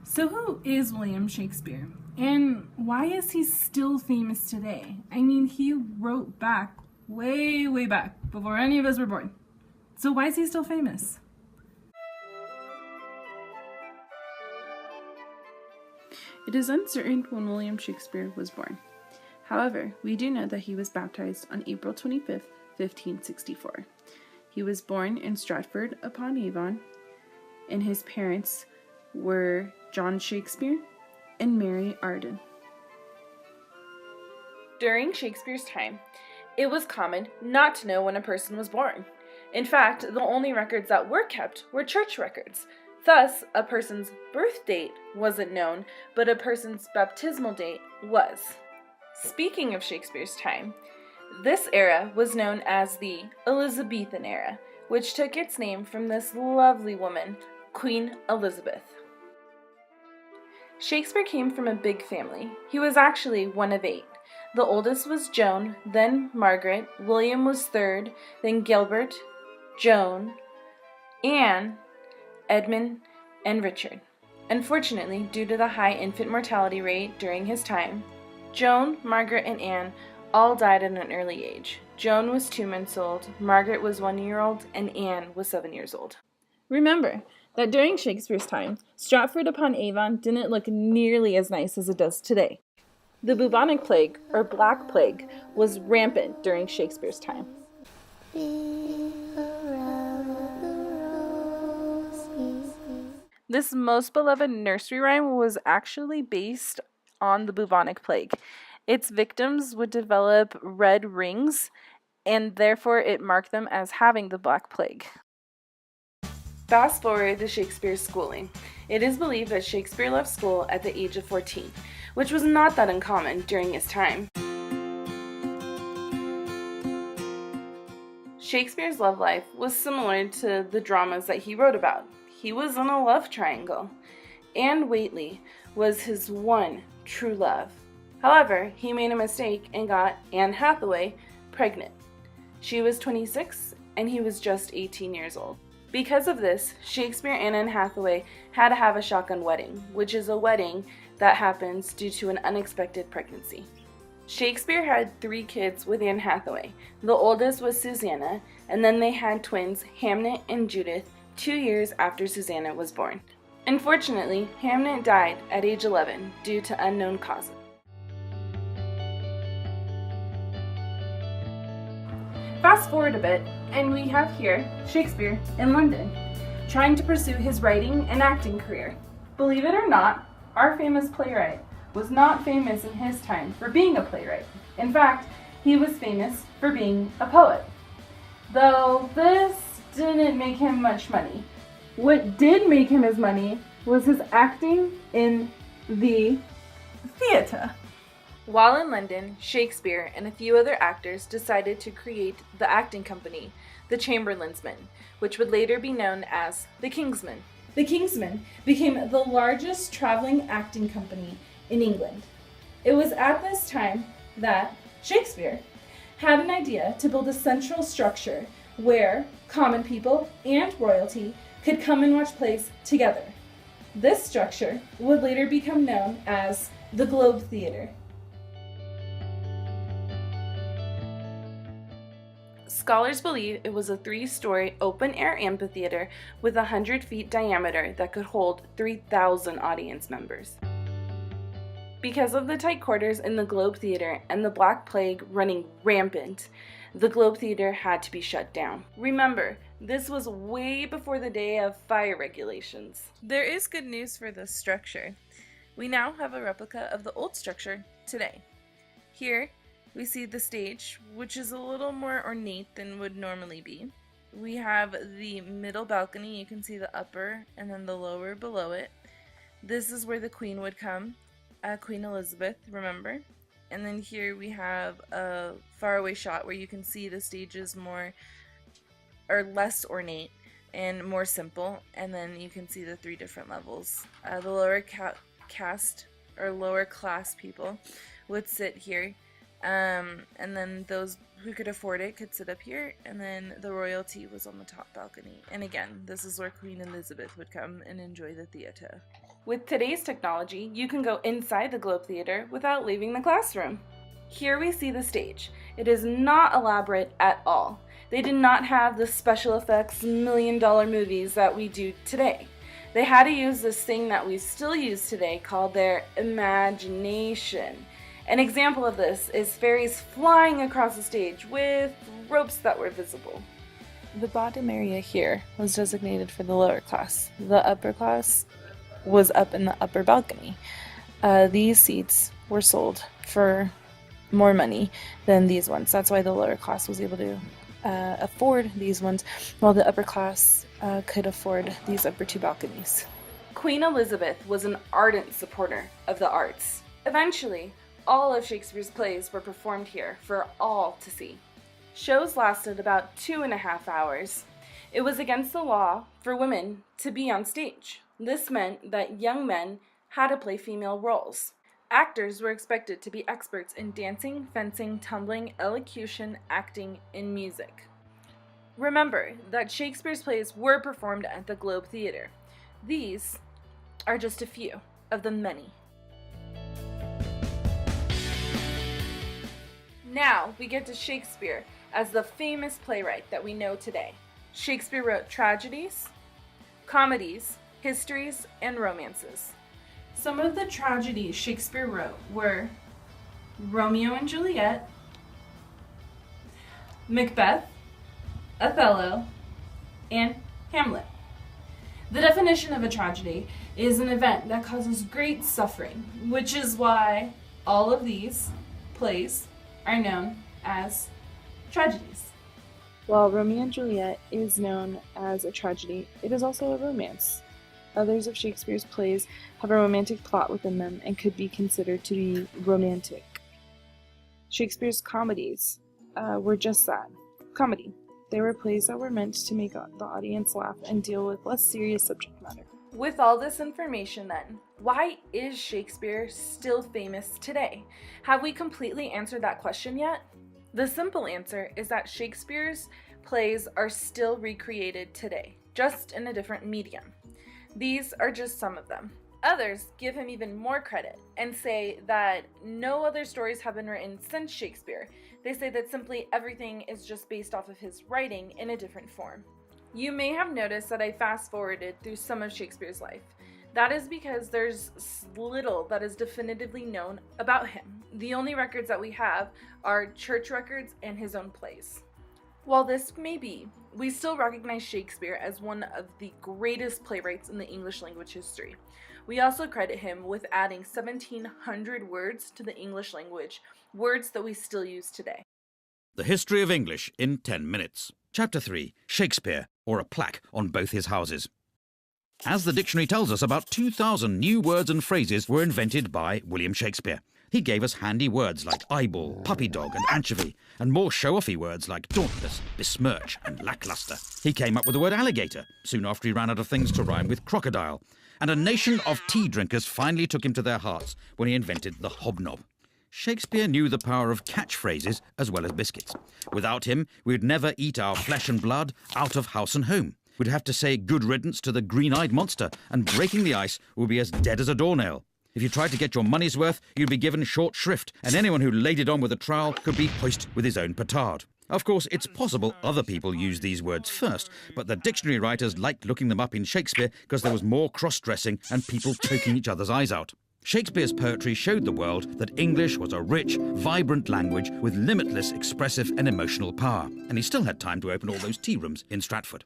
So who is William Shakespeare? And why is he still famous today? I mean, he wrote back, way back, before any of us were born. So why is he still famous? It is uncertain when William Shakespeare was born. However, we do know that he was baptized on April 25th, 1564. He was born in Stratford-upon-Avon, and his parents were John Shakespeare and Mary Arden. During Shakespeare's time, it was common not to know when a person was born. In fact, the only records that were kept were church records. Thus, a person's birth date wasn't known, but a person's baptismal date was. Speaking of Shakespeare's time, this era was known as the Elizabethan era, which took its name from this lovely woman, Queen Elizabeth. Shakespeare came from a big family. He was actually one of 8. The oldest was Joan, then Margaret, William was third, then Gilbert, Joan, Anne, Edmund, and Richard. Unfortunately, due to the high infant mortality rate during his time, Joan, Margaret, and Anne all died at an early age. Joan was 2 months old, Margaret was 1 year old, and Anne was 7 years old. Remember that during Shakespeare's time, Stratford-upon-Avon didn't look nearly as nice as it does today. The bubonic plague, or Black Plague, was rampant during Shakespeare's time. This most beloved nursery rhyme was actually based on the bubonic plague. Its victims would develop red rings, and therefore it marked them as having the Black Plague. Fast forward to Shakespeare's schooling. It is believed that Shakespeare left school at the age of 14, which was not that uncommon during his time. Shakespeare's love life was similar to the dramas that he wrote about. He was in a love triangle. Anne Whately was his one true love. However, he made a mistake and got Anne Hathaway pregnant. She was 26 and he was just 18 years old. Because of this, Shakespeare and Anne Hathaway had to have a shotgun wedding, which is a wedding that happens due to an unexpected pregnancy. Shakespeare had 3 kids with Anne Hathaway. The oldest was Susanna, and then they had twins Hamnet and Judith 2 years after Susanna was born. Unfortunately, Hamnet died at age 11 due to unknown causes. Fast forward a bit, and we have here Shakespeare in London, trying to pursue his writing and acting career. Believe it or not, our famous playwright was not famous in his time for being a playwright. In fact, he was famous for being a poet. Though this didn't make him much money. What did make him his money was his acting in the theater. While in London, Shakespeare and a few other actors decided to create the acting company, the Chamberlain's Men, which would later be known as the King's Men. The King's Men became the largest traveling acting company in England. It was at this time that Shakespeare had an idea to build a central structure where common people and royalty could come and watch plays together. This structure would later become known as the Globe Theatre. Scholars believe it was a 3-story open-air amphitheater with 100 feet diameter that could hold 3,000 audience members. Because of the tight quarters in the Globe Theatre and the Black Plague running rampant, the Globe Theatre had to be shut down. Remember, this was way before the day of fire regulations. There is good news for this structure. We now have a replica of the old structure today. Here, we see the stage, which is a little more ornate than would normally be. We have the middle balcony. You can see the upper and then the lower below it. This is where the Queen would come, Queen Elizabeth, remember. And then here we have a faraway shot where you can see the stage is more or less ornate and more simple. And then you can see the 3 different levels. The lower caste or lower class people would sit here. And then those who could afford it could sit up here, and then the royalty was on the top balcony. And again, this is where Queen Elizabeth would come and enjoy the theater. With today's technology, you can go inside the Globe Theatre without leaving the classroom. Here we see the stage. It is not elaborate at all. They did not have the special effects million-dollar movies that we do today. They had to use this thing that we still use today called their imagination. An example of this is fairies flying across the stage with ropes that were visible. The bottom area here was designated for the lower class. The upper class was up in the upper balcony. These seats were sold for more money than these ones. That's why the lower class was able to afford these ones, while the upper class could afford these upper 2 balconies. Queen Elizabeth was an ardent supporter of the arts. Eventually, all of Shakespeare's plays were performed here for all to see. Shows lasted about 2.5 hours. It was against the law for women to be on stage. This meant that young men had to play female roles. Actors were expected to be experts in dancing, fencing, tumbling, elocution, acting, and music. Remember that Shakespeare's plays were performed at the Globe Theatre. These are just a few of the many. Now we get to Shakespeare as the famous playwright that we know today. Shakespeare wrote tragedies, comedies, histories, and romances. Some of the tragedies Shakespeare wrote were Romeo and Juliet, Macbeth, Othello, and Hamlet. The definition of a tragedy is an event that causes great suffering, which is why all of these plays are known as tragedies. While Romeo and Juliet is known as a tragedy, it is also a romance. Others of Shakespeare's plays have a romantic plot within them and could be considered to be romantic. Shakespeare's comedies were just that, comedy. They were plays that were meant to make the audience laugh and deal with less serious subject matter. With all this information then, why is Shakespeare still famous today? Have we completely answered that question yet? The simple answer is that Shakespeare's plays are still recreated today, just in a different medium. These are just some of them. Others give him even more credit and say that no other stories have been written since Shakespeare. They say that simply everything is just based off of his writing in a different form. You may have noticed that I fast-forwarded through some of Shakespeare's life. That is because there's little that is definitively known about him. The only records that we have are church records and his own plays. While this may be, we still recognize Shakespeare as one of the greatest playwrights in the English language history. We also credit him with adding 1,700 words to the English language, words that we still use today. The History of English in 10 minutes. Chapter 3, Shakespeare, or a plaque on both his houses. As the dictionary tells us, about 2,000 new words and phrases were invented by William Shakespeare. He gave us handy words like eyeball, puppy dog, and anchovy, and more show-offy words like dauntless, besmirch, and lackluster. He came up with the word alligator, soon after he ran out of things to rhyme with crocodile. And a nation of tea drinkers finally took him to their hearts when he invented the hobnob. Shakespeare knew the power of catchphrases as well as biscuits. Without him, we'd never eat our flesh and blood out of house and home. We'd have to say good riddance to the green-eyed monster, and breaking the ice would be as dead as a doornail. If you tried to get your money's worth, you'd be given short shrift, and anyone who laid it on with a trowel could be hoist with his own petard. Of course, it's possible other people used these words first, but the dictionary writers liked looking them up in Shakespeare because there was more cross-dressing and people choking each other's eyes out. Shakespeare's poetry showed the world that English was a rich, vibrant language with limitless expressive and emotional power, and he still had time to open all those tea rooms in Stratford.